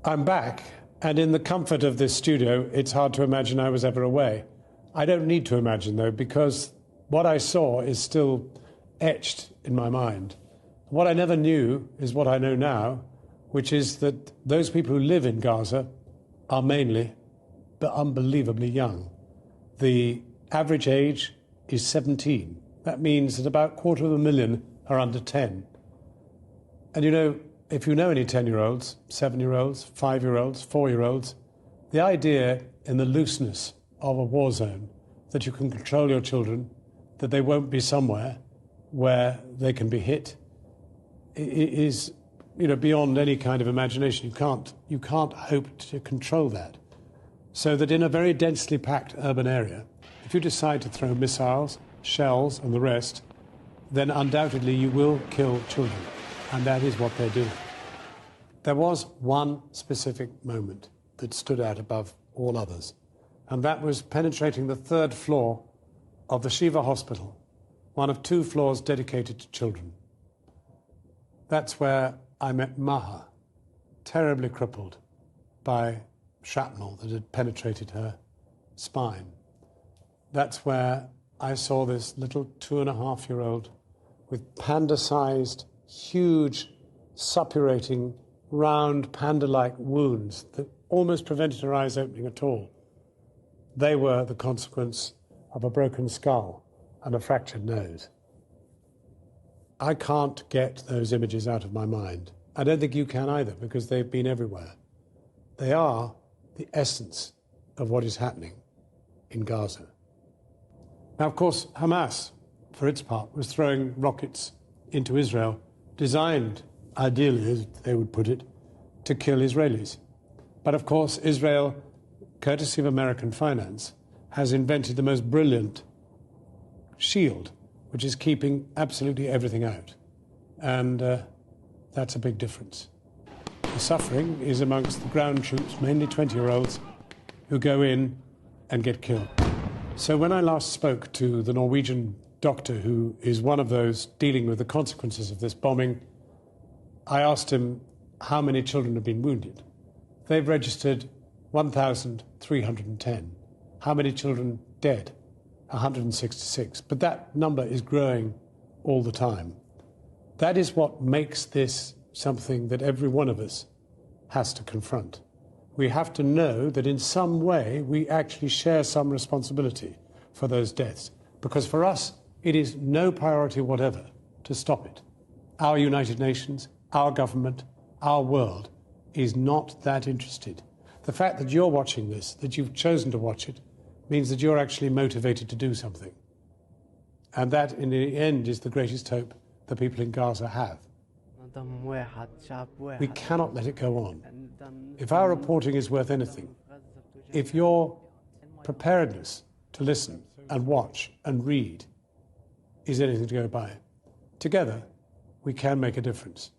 I'm back, and in the comfort of this studio, it's hard to imagine I was ever away. I don't need to imagine, though, because what I saw is still etched in my mind. What I never knew is what I know now, which is that those people who live in Gaza are mainly, but unbelievably young. The average age is 17. That means that about 250,000 are under 10. And you know, if you know any 10-year-olds, 7-year-olds, 5-year-olds, 4-year-olds, the idea in the looseness of a war zone that you can control your children, that they won't be somewhere where they can be hit, is, you know, beyond any kind of imagination. You can't hope to control that. So that in a very densely packed urban area, if you decide to throw missiles, shells and the rest, then undoubtedly you will kill children. And that is what they're doing. There was one specific moment that stood out above all others, and that was penetrating the 3rd floor of the Shiva Hospital, one of 2 floors dedicated to children. That's where I met Maha, terribly crippled by shrapnel that had penetrated her spine. That's where I saw this little 2.5-year-old with panda-sized, huge, suppurating, round, panda-like wounds that almost prevented her eyes opening at all. They were the consequence of a broken skull and a fractured nose. I can't get those images out of my mind. I don't think you can either, because they've been everywhere. They are the essence of what is happening in Gaza. Now, of course, Hamas, for its part, was throwing rockets into Israel, designed, ideally, as they would put it, to kill Israelis. But of course, Israel, courtesy of American finance, has invented the most brilliant shield, which is keeping absolutely everything out. And that's a big difference. The suffering is amongst the ground troops, mainly 20-year-olds, who go in and get killed. So when I last spoke to the Norwegian doctor who is one of those dealing with the consequences of this bombing, I asked him how many children have been wounded. They've registered 1,310. How many children dead? 166. But that number is growing all the time. That is what makes this something that every one of us has to confront. We have to know that in some way we actually share some responsibility for those deaths, because for us it is no priority whatever to stop it. Our United Nations, our government, our world is not that interested. The fact that you're watching this, that you've chosen to watch it, means that you're actually motivated to do something. And that, in the end, is the greatest hope the people in Gaza have. We cannot let it go on. If our reporting is worth anything, if your preparedness to listen and watch and read is anything to go by, together we can make a difference.